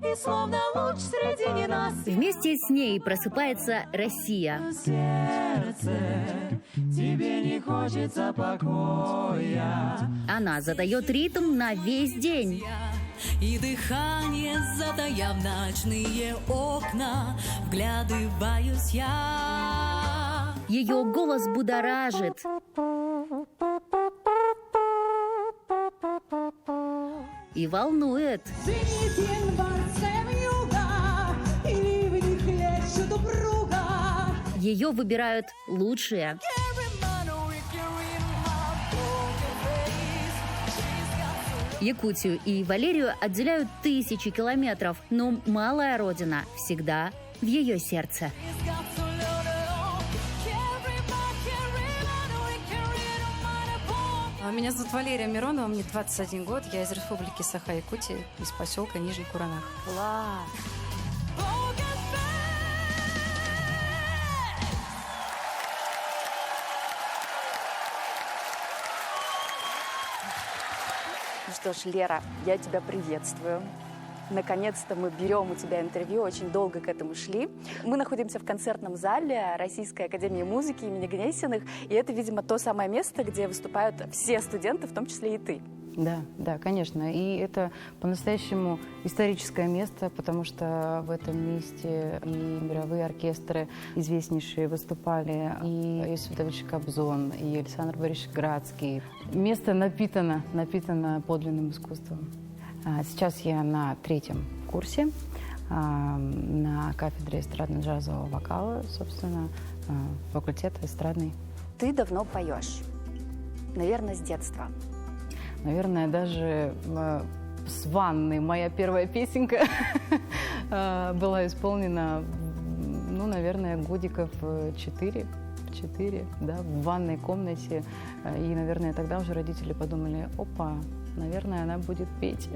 И словно луч среди ненастья. Вместе с ней просыпается Россия. Сердце, тебе не хочется покоя. Она задает ритм на весь день. И дыхание, затаяв ночные окна, вглядываюсь я. Ее голос будоражит. И волнует. Звенит январцем юга, и ливни хлещут упруга. Ее выбирают лучшие. Якутию и Валерию отделяют тысячи километров, но малая родина всегда в ее сердце. Меня зовут Валерия Миронова, мне 21 год, я из республики Саха-Якутия, из поселка Нижний Куранах. Ну что ж, Лера, я тебя приветствую. Наконец-то мы берем у тебя интервью, очень долго к этому шли. Мы находимся в концертном зале Российской академии музыки имени Гнесиных, и это, видимо, то самое место, где выступают все студенты, в том числе и ты. Да, конечно. И это по-настоящему историческое место, потому что в этом месте и мировые оркестры известнейшие выступали, и Иосиф Давидович Кобзон, и Александр Борисович Градский. Место напитано подлинным искусством. Сейчас я на 3-м курсе на кафедре эстрадно-джазового вокала, собственно, факультета эстрадный. Ты давно поешь, наверное, с детства. Наверное, даже с ванны моя первая песенка была исполнена, ну, наверное, годиков 4, да, в ванной комнате. И, наверное, тогда уже родители подумали: опа, наверное, она будет петь.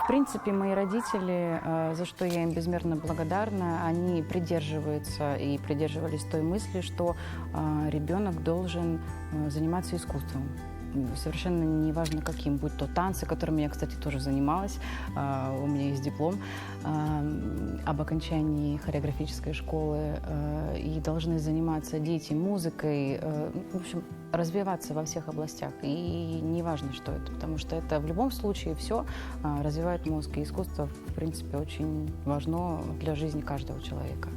В принципе, мои родители, за что я им безмерно благодарна, они придерживались той мысли, что ребенок должен заниматься искусством. Совершенно неважно каким, будь то танцы, которыми я, кстати, тоже занималась, у меня есть диплом об окончании хореографической школы, и должны заниматься дети музыкой, в общем, развиваться во всех областях, и неважно, что это, потому что это в любом случае все развивает мозг, и искусство, в принципе, очень важно для жизни каждого человека.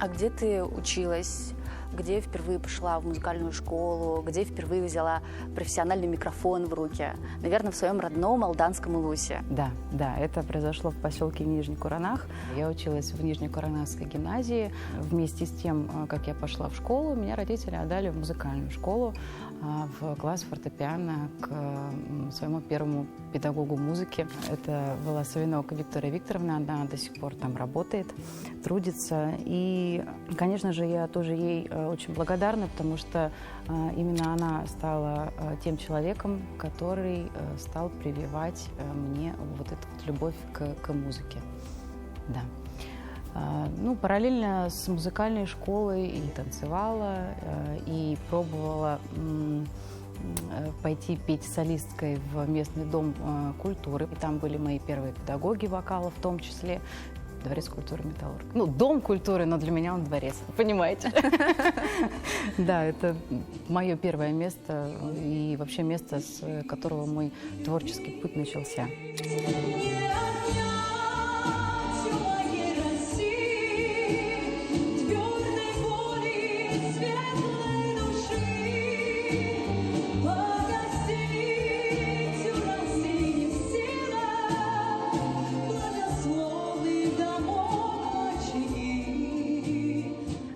А где ты училась? Где впервые пошла в музыкальную школу? Где впервые взяла профессиональный микрофон в руки? Наверное, в своем родном Алданском Улусе. Да, это произошло в поселке Нижний Куранах. Я училась в Нижнекуранахской гимназии. Вместе с тем, как я пошла в школу, меня родители отдали в музыкальную школу, в класс фортепиано к своему первому педагогу музыки. Это была Савинок Виктория Викторовна, она до сих пор там работает, трудится. И, конечно же, я тоже ей очень благодарна, потому что именно она стала тем человеком, который стал прививать мне вот эту вот любовь к музыке. Да. Ну, параллельно с музыкальной школой и танцевала, и пробовала пойти петь солисткой в местный дом культуры. И там были мои первые педагоги вокала, в том числе Дворец культуры «Металлург». Ну, дом культуры, но для меня он дворец, понимаете? Да, это мое первое место и вообще место, с которого мой творческий путь начался.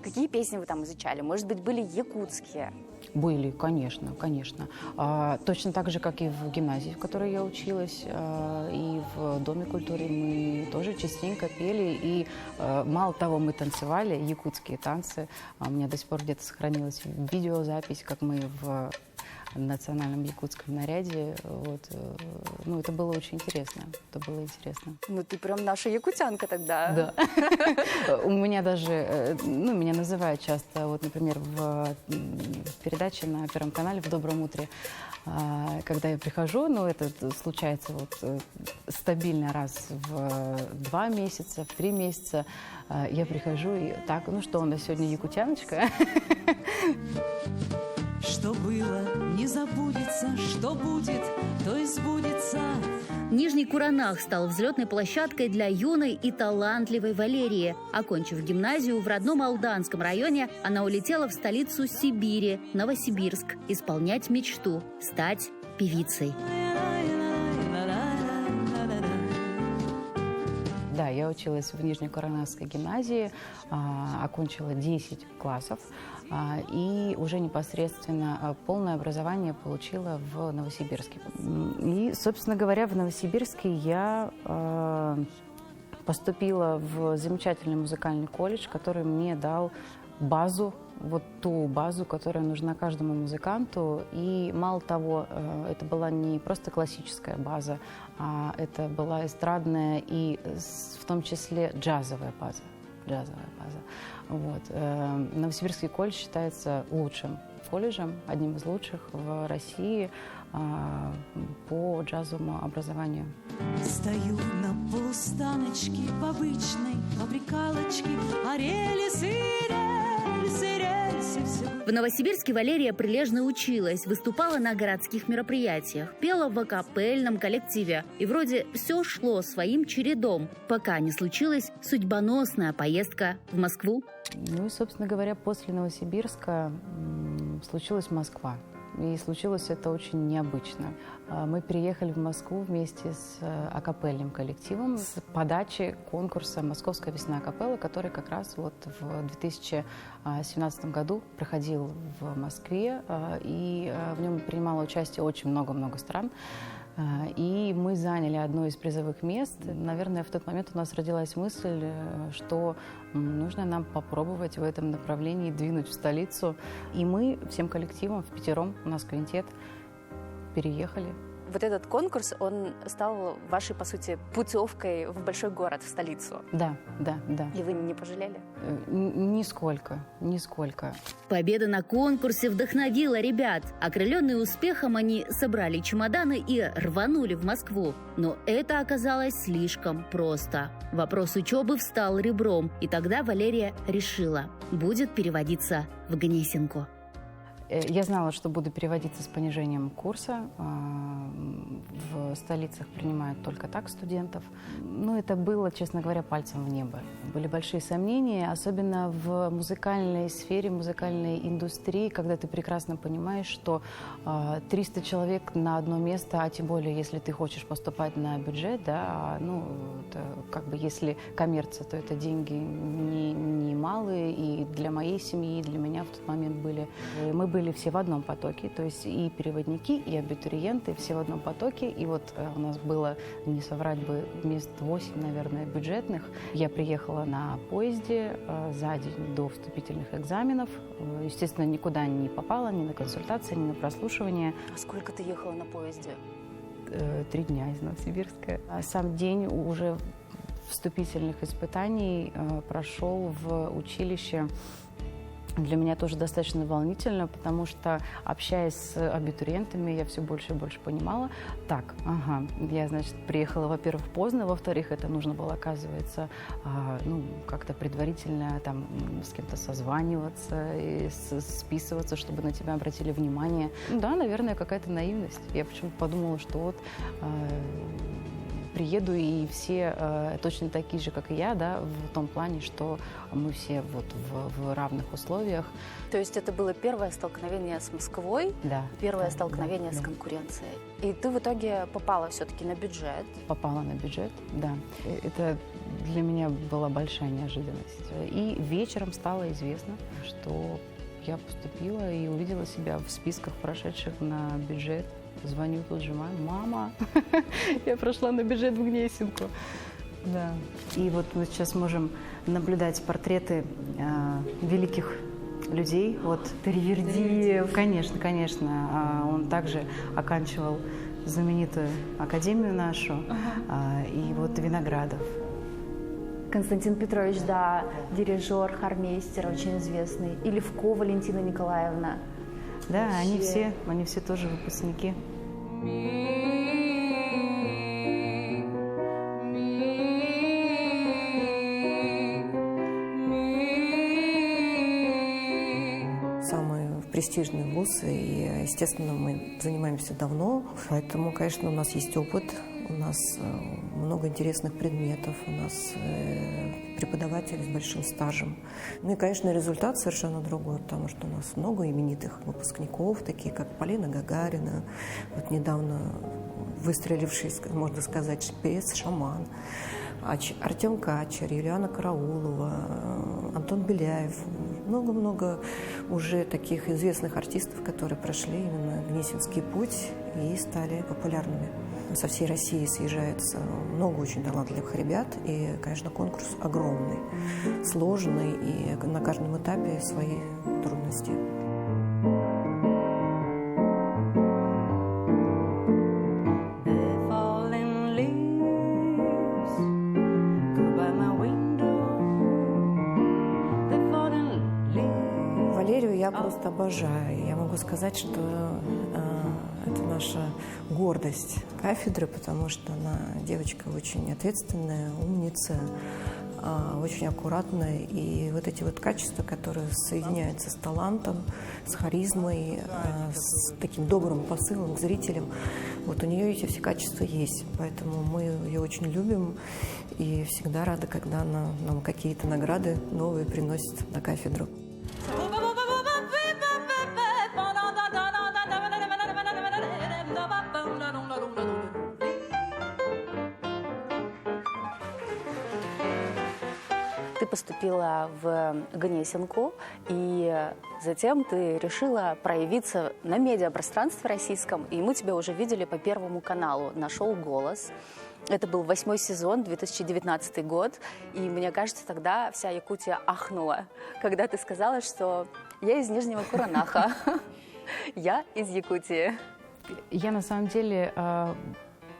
Какие песни вы там изучали? Может быть, были якутские? Были, конечно. Точно так же, как и в гимназии, в которой я училась, и в Доме культуры мы тоже частенько пели. И мало того, мы танцевали якутские танцы. У меня до сих пор где-то сохранилась видеозапись, как мы в национальном якутском наряде. Вот. Ну, это было очень интересно. Это было интересно. Ну, ты прям наша якутянка тогда. Да. У меня даже, ну, меня называют часто, вот, например, в передаче на Первом канале «В добром утре», когда я прихожу, ну, это случается вот стабильно раз в 2 месяца, в 3 месяца, я прихожу и так, ну что, у нас сегодня якутяночка. Что было, не забудется, что будет, то и сбудется. Нижний Куранах стал взлетной площадкой для юной и талантливой Валерии. Окончив гимназию в родном Алданском районе, она улетела в столицу Сибири, Новосибирск, исполнять мечту – стать певицей. Да, я училась в Нижнекуранахской гимназии, окончила 10 классов и уже непосредственно полное образование получила в Новосибирске. И, собственно говоря, в Новосибирске я поступила в замечательный музыкальный колледж, который мне дал базу, вот ту базу, которая нужна каждому музыканту. И мало того, это была не просто классическая база, а это была эстрадная и в том числе джазовая база. Вот. Новосибирский колледж считается лучшим колледжем, одним из лучших в России по джазовому образованию. Стою на полустаночке в обычной фабрикалочке, а рельсы, все. В Новосибирске Валерия прилежно училась, выступала на городских мероприятиях, пела в акапельном коллективе. И вроде все шло своим чередом, пока не случилась судьбоносная поездка в Москву. Ну и, собственно говоря, после Новосибирска случилась Москва. И случилось это очень необычно. Мы переехали в Москву вместе с акапельным коллективом с подачи конкурса «Московская весна акапелла», который как раз вот в 2017 году проходил в Москве, и в нем принимало участие очень много-много стран. И мы заняли одно из призовых мест. Наверное, в тот момент у нас родилась мысль, что нужно нам попробовать в этом направлении двинуть в столицу. И мы всем коллективом впятером, у нас квинтет, переехали. Вот этот конкурс, он стал вашей, по сути, путевкой в большой город, в столицу. Да. И вы не пожалели? Нисколько. Победа на конкурсе вдохновила ребят. Окрыленные успехом, они собрали чемоданы и рванули в Москву. Но это оказалось слишком просто. Вопрос учебы встал ребром, и тогда Валерия решила – будет переводиться в Гнесинку. Я знала, что буду переводиться с понижением курса. В столицах принимают только так студентов. Но это было, честно говоря, пальцем в небо. Были большие сомнения, особенно в музыкальной сфере, музыкальной индустрии, когда ты прекрасно понимаешь, что 300 человек на одно место, а тем более, если ты хочешь поступать на бюджет, да, ну, это, как бы, если коммерция, то это деньги не малые, и для моей семьи, и для меня в тот момент были. Мы были все в одном потоке, то есть и переводники, и абитуриенты, все в одном потоке. И вот у нас было, не соврать бы, мест 8, наверное, бюджетных. Я приехала на поезде за день до вступительных экзаменов. Естественно, никуда не попала, ни на консультации, ни на прослушивание. А сколько ты ехала на поезде? 3 дня из Новосибирска. Сам день уже вступительных испытаний прошел в училище. Для меня тоже достаточно волнительно, потому что, общаясь с абитуриентами, я все больше и больше понимала, я, значит, приехала, во-первых, поздно, во-вторых, это нужно было, оказывается, как-то предварительно там с кем-то созваниваться, и списываться, чтобы на тебя обратили внимание. Да, наверное, какая-то наивность. Я почему-то подумала, что вот приеду, и все точно такие же, как и я, да, в том плане, что мы все вот в равных условиях. То есть это было первое столкновение с Москвой, да, первое столкновение с конкуренцией. И ты в итоге попала все-таки на бюджет. Попала на бюджет, да. Это для меня была большая неожиданность. И вечером стало известно, что я поступила и увидела себя в списках прошедших на бюджет. Звоню тут же мама, я прошла на бюджет в Гнесинку. Да. И вот мы сейчас можем наблюдать портреты великих людей. Вот Таривердиев, конечно, конечно. Он также оканчивал знаменитую академию нашу, и вот Виноградов. Константин Петрович, да, дирижер, хормейстер, очень известный. И Левко Валентина Николаевна. Да, они все тоже выпускники. Самый престижный вуз, и, естественно, мы занимаемся давно, поэтому, конечно, у нас есть опыт, у нас много интересных предметов, у нас преподаватели с большим стажем. Ну и, конечно, результат совершенно другой, потому что у нас много именитых выпускников, такие как Полина Гагарина, вот недавно выстреливший, можно сказать, певец «Шаман», Артем Качер, Юлиана Караулова, Антон Беляев. Много-много уже таких известных артистов, которые прошли именно Гнесинский путь и стали популярными. Со всей России съезжается много очень талантливых ребят, и, конечно, конкурс огромный, сложный, и на каждом этапе свои трудности. Валерию я просто обожаю. Я могу сказать, что это наша гордость кафедры, потому что она девочка очень ответственная, умница, очень аккуратная. И вот эти вот качества, которые соединяются с талантом, с харизмой, с таким добрым посылом к зрителям, вот у нее эти все качества есть. Поэтому мы ее очень любим и всегда рады, когда она нам какие-то награды новые приносит на кафедру. Ты поступила в Гнесинку, и затем ты решила проявиться на медиапространстве российском, и мы тебя уже видели по Первому каналу на шоу «Голос». Это был 8-й сезон, 2019 год, и мне кажется, тогда вся Якутия ахнула, когда ты сказала, что я из Нижнего Куранаха, я из Якутии. Я на самом деле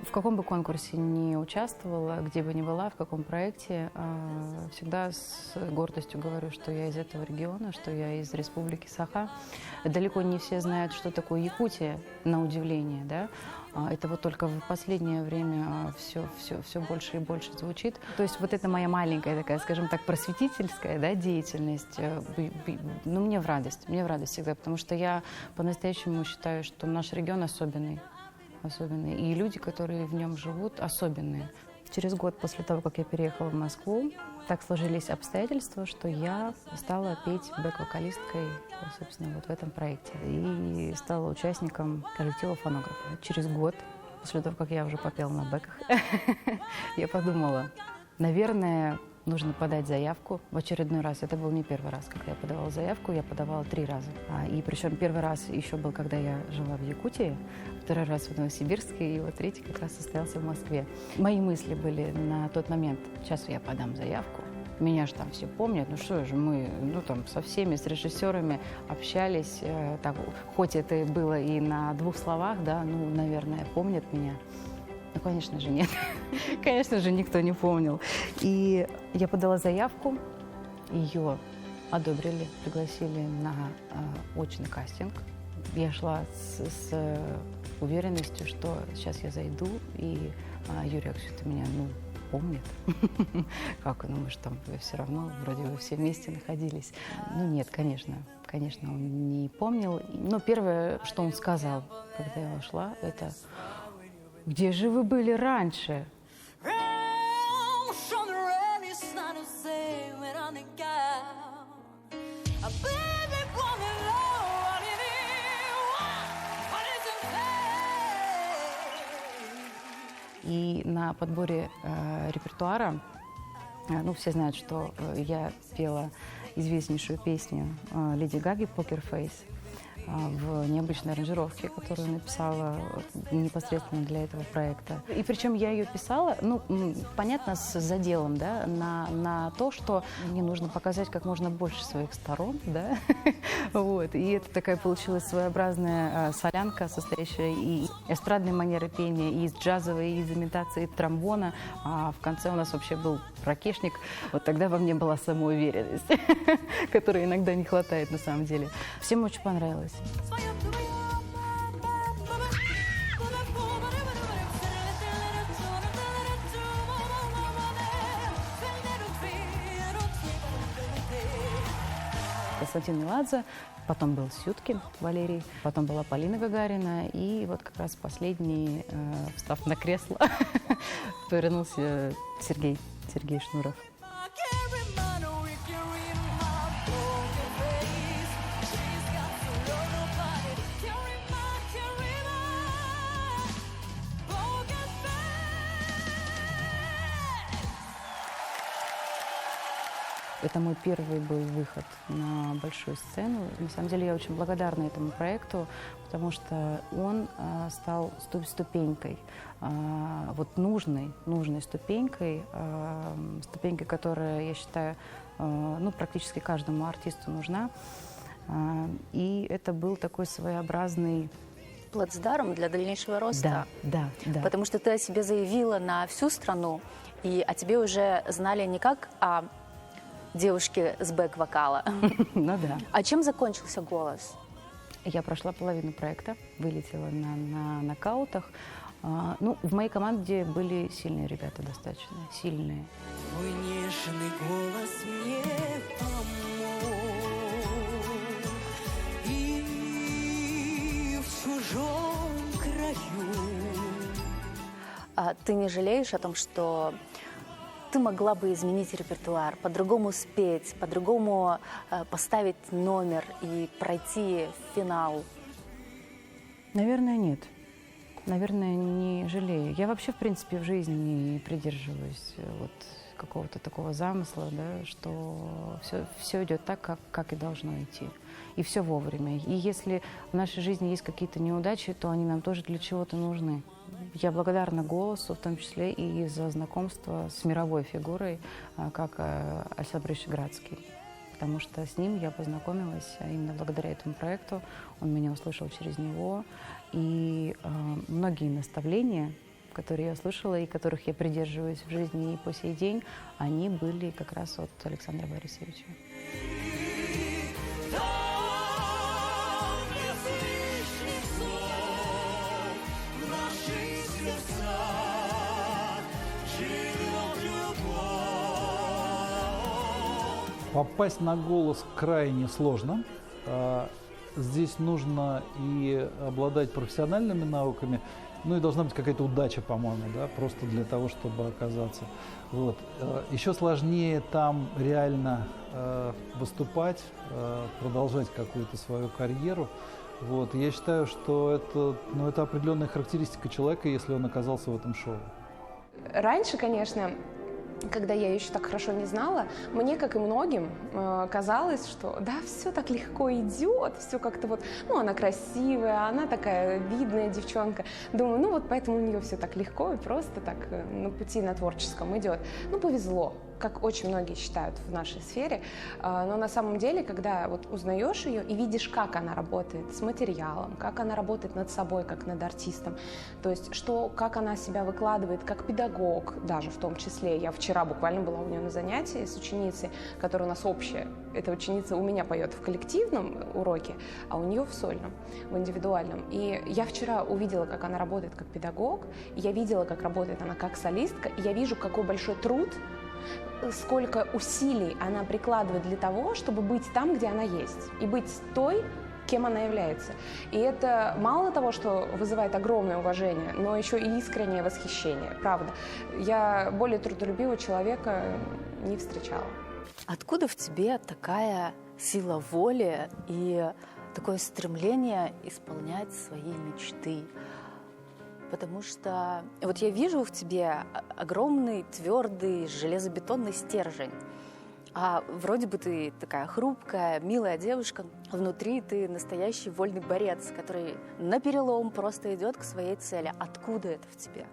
в каком бы конкурсе ни участвовала, где бы ни была, в каком проекте, всегда с гордостью говорю, что я из этого региона, что я из республики Саха. Далеко не все знают, что такое Якутия, на удивление, да. Это вот только в последнее время все больше и больше звучит. То есть вот это моя маленькая такая, скажем так, просветительская, да, деятельность, ну, мне в радость всегда, потому что я по-настоящему считаю, что наш регион особенный. И люди, которые в нем живут, особенные. Через год после того, как я переехала в Москву, так сложились обстоятельства, что я стала петь бэк-вокалисткой, собственно, вот в этом проекте. И стала участником коллектива фонографа. Через год, после того, как я уже попела на бэках, я подумала, наверное, нужно подать заявку в очередной раз. Это был не первый раз, когда я подавала заявку, я подавала 3 раза. И причем первый раз еще был, когда я жила в Якутии, второй раз в Новосибирске, и вот третий как раз состоялся в Москве. Мои мысли были на тот момент, сейчас я подам заявку, меня же там все помнят, ну что же, мы там со всеми, с режиссерами общались, так, хоть это и было и на 2 словах, да, ну, наверное, помнят меня. Ну, конечно же, нет. Конечно же, никто не помнил. И я подала заявку, ее одобрили, пригласили на очный кастинг. Я шла с уверенностью, что сейчас я зайду, и Юрий Аксютов меня, помнит. Как, мы же там все равно, вроде бы все вместе находились. Ну, нет, конечно, он не помнил. Но первое, что он сказал, когда я вошла, это: «Где же вы были раньше?» И на подборе репертуара, все знают, что я пела известнейшую песню Леди Гаги «Покер Фейс». в необычной аранжировке, которую написала непосредственно для этого проекта. И причем я ее писала, понятно, с заделом, да, на то, что мне нужно показать как можно больше своих сторон, да, вот. И это такая получилась своеобразная солянка, состоящая и из эстрадной манеры пения, и из джазовой, и из имитации тромбона. А в конце у нас вообще был ракешник. Вот тогда во мне была самоуверенность, которой иногда не хватает на самом деле. Всем очень понравилось. Константин Меладзе, потом был Сюткин Валерий, потом была Полина Гагарина, и вот как раз последний, встав на кресло, повернулся Сергей Шнуров. Это мой первый был выход на большую сцену. На самом деле я очень благодарна этому проекту, потому что он стал ступенькой, вот нужной ступенькой, которая, я считаю, практически каждому артисту нужна. И это был такой своеобразный Плацдарм для дальнейшего роста. Да. Потому что ты о себе заявила на всю страну, и о тебе уже знали не как о девушке с бэк-вокала. Ну да. А чем закончился «Голос»? Я прошла половину проекта, вылетела на нокаутах. В моей команде были сильные ребята достаточно, сильные. Твой нежный голос мне помог, и в чужом краю. А ты не жалеешь о том, что ты могла бы изменить репертуар, по-другому спеть, по-другому поставить номер и пройти финал? Наверное, нет. Наверное, не жалею. Я вообще, в принципе, в жизни не придерживаюсь вот какого-то такого замысла, да, что все идет так, как и должно идти. И все вовремя. И если в нашей жизни есть какие-то неудачи, то они нам тоже для чего-то нужны. Я благодарна «Голосу», в том числе и за знакомство с мировой фигурой, как Александр Борисович Градский. Потому что с ним я познакомилась именно благодаря этому проекту. Он меня услышал через него. И многие наставления, которые я услышала и которых я придерживаюсь в жизни и по сей день, они были как раз от Александра Борисовича. Попасть на «Голос» крайне сложно. Здесь нужно и обладать профессиональными навыками, и должна быть какая-то удача, по-моему, да, просто для того, чтобы оказаться. Вот. Еще сложнее там реально выступать, продолжать какую-то свою карьеру. Вот. Я считаю, что это определенная характеристика человека, если он оказался в этом шоу. Раньше, конечно, когда я ее еще так хорошо не знала, мне, как и многим, казалось, что да, все так легко идет, все как-то вот, она красивая, она такая видная девчонка. Думаю, поэтому у нее все так легко и просто так на пути на творческом идет. Повезло, как очень многие считают в нашей сфере. Но на самом деле, когда вот узнаешь ее и видишь, как она работает с материалом, как она работает над собой, как над артистом, то есть как она себя выкладывает как педагог, даже в том числе. Я вчера буквально была у нее на занятии с ученицей, которая у нас общая. Эта ученица у меня поет в коллективном уроке, а у нее в сольном, в индивидуальном. И я вчера увидела, как она работает как педагог, и я видела, как работает она как солистка, и я вижу, какой большой труд, сколько усилий она прикладывает для того, чтобы быть там, где она есть, и быть той, кем она является. И это мало того, что вызывает огромное уважение, но еще и искреннее восхищение, правда. Я более трудолюбивого человека не встречала. Откуда в тебе такая сила воли и такое стремление исполнять свои мечты? Потому что вот я вижу в тебе огромный, твердый, железобетонный стержень. А вроде бы ты такая хрупкая, милая девушка. Внутри ты настоящий вольный борец, который наперелом просто идет к своей цели. Откуда это в тебе?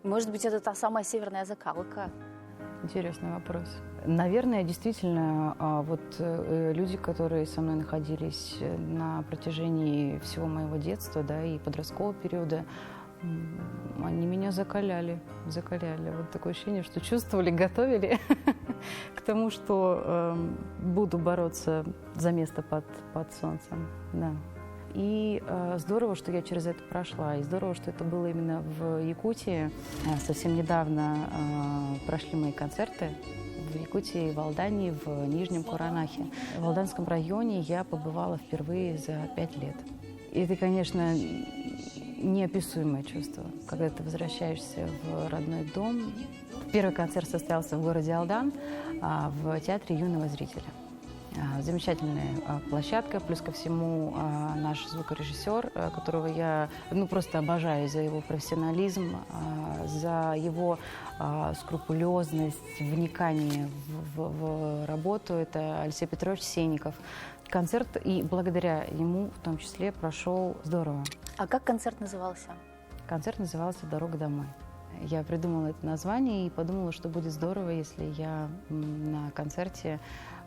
Может быть, это та самая северная закалка? Интересный вопрос. Наверное, действительно, вот люди, которые со мной находились на протяжении всего моего детства, да, и подросткового периода, они меня закаляли. Вот такое ощущение, что чувствовали, готовили к тому, что буду бороться за место под солнцем. Да. И здорово, что я через это прошла. И здорово, что это было именно в Якутии. Совсем недавно прошли мои концерты в Якутии, в Алдании, в Нижнем Куранахе. В Алданском районе я побывала впервые за 5 лет. И это, конечно, неописуемое чувство, когда ты возвращаешься в родной дом. Первый концерт состоялся в городе Алдан, в театре юного зрителя. Замечательная площадка, плюс ко всему наш звукорежиссер, которого я просто обожаю за его профессионализм, за его скрупулезность, вникание в работу. Это Алексей Петрович Сенников. Концерт, и благодаря ему в том числе, прошел здорово. А как концерт назывался? Концерт назывался «Дорога домой». Я придумала это название и подумала, что будет здорово, если я на концерте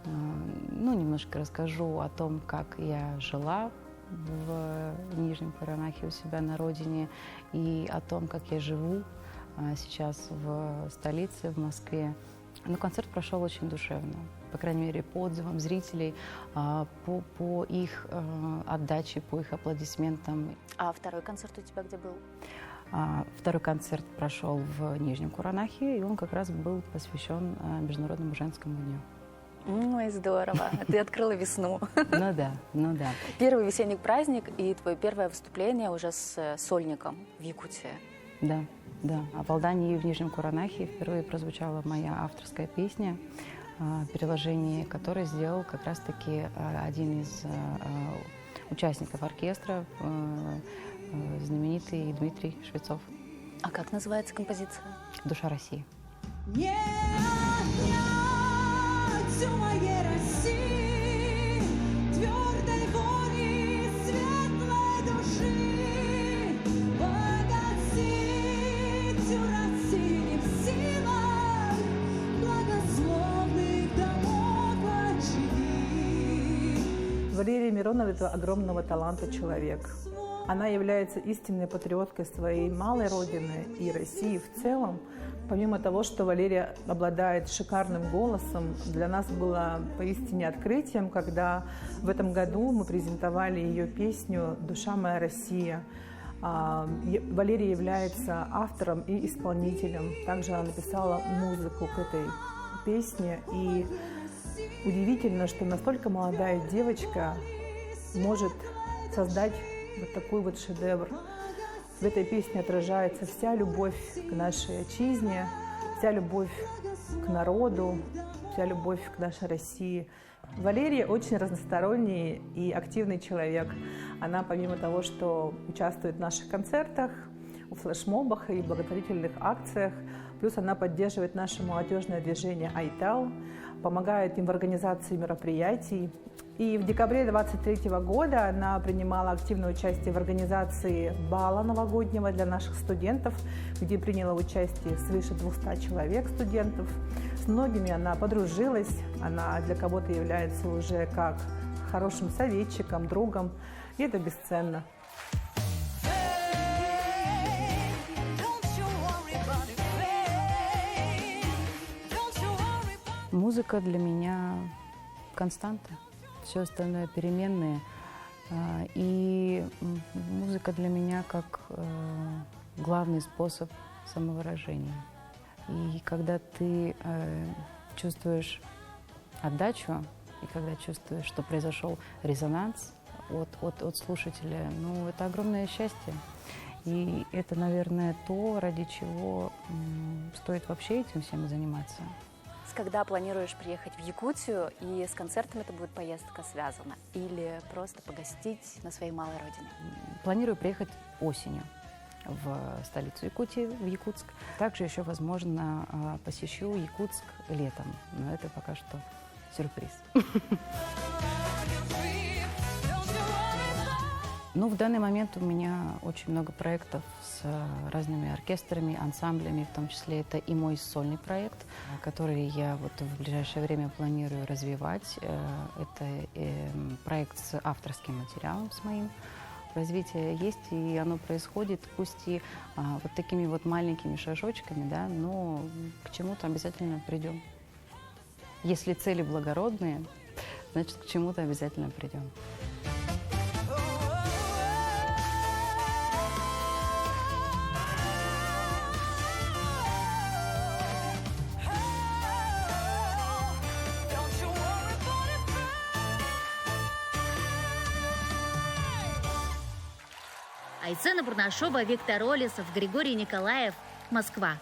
немножко расскажу о том, как я жила в Нижнем Куранахе у себя на родине, и о том, как я живу сейчас в столице, в Москве. Но концерт прошел очень душевно, по крайней мере, по отзывам зрителей, по их отдаче, по их аплодисментам. А второй концерт у тебя где был? Второй концерт прошел в Нижнем Куранахе, и он как раз был посвящен Международному женскому дню. Ой, здорово. Ты открыла весну. Ну да. Первый весенний праздник и твое первое выступление уже с сольником в Якутии. Да. А в Алдании и в Нижнем Куранахе впервые прозвучала моя авторская песня, переложение которой сделал как раз-таки один из участников оркестра, знаменитый Дмитрий Швецов. А как называется композиция? «Душа России». Не отнять у моей России твердой воли, светлой души, погасить у России не в силах благословных домов очаги. Валерия Миронова – это огромного таланта человек. Она является истинной патриоткой своей малой родины и России в целом. Помимо того, что Валерия обладает шикарным голосом, для нас было поистине открытием, когда в этом году мы презентовали ее песню «Душа моя Россия». Валерия является автором и исполнителем. Также она написала музыку к этой песне. И удивительно, что настолько молодая девочка может создать вот такой вот шедевр. В этой песне отражается вся любовь к нашей отчизне, вся любовь к народу, вся любовь к нашей России. Валерия очень разносторонний и активный человек. Она, помимо того, что участвует в наших концертах, в флешмобах и благотворительных акциях, плюс она поддерживает наше молодежное движение «Айтал», помогает им в организации мероприятий. И в декабре 2023 года она принимала активное участие в организации бала новогоднего для наших студентов, где приняло участие свыше 200 человек студентов. С многими она подружилась, она для кого-то является уже как хорошим советчиком, другом, и это бесценно. Музыка для меня константа. Все остальное переменные. И музыка для меня как главный способ самовыражения. И когда ты чувствуешь отдачу, и когда чувствуешь, что произошел резонанс от слушателя, это огромное счастье. И это, наверное, то, ради чего стоит вообще этим всем заниматься. Когда планируешь приехать в Якутию, и с концертом это будет поездка связана? Или просто погостить на своей малой родине? Планирую приехать осенью. в столицу Якутии, в Якутск. Также еще, возможно, посещу Якутск летом, но это пока что сюрприз. Ну, в данный момент у меня очень много проектов с разными оркестрами, ансамблями, в том числе это и мой сольный проект, который я вот в ближайшее время планирую развивать. Это проект с авторским материалом, с моим. Развитие есть, и оно происходит, пусть и вот такими вот маленькими шажочками, да, но к чему-то обязательно придем. Если цели благородные, значит, к чему-то обязательно придем. Айсена Бурнашова, Виктор Олесов, Григорий Николаев, Москва.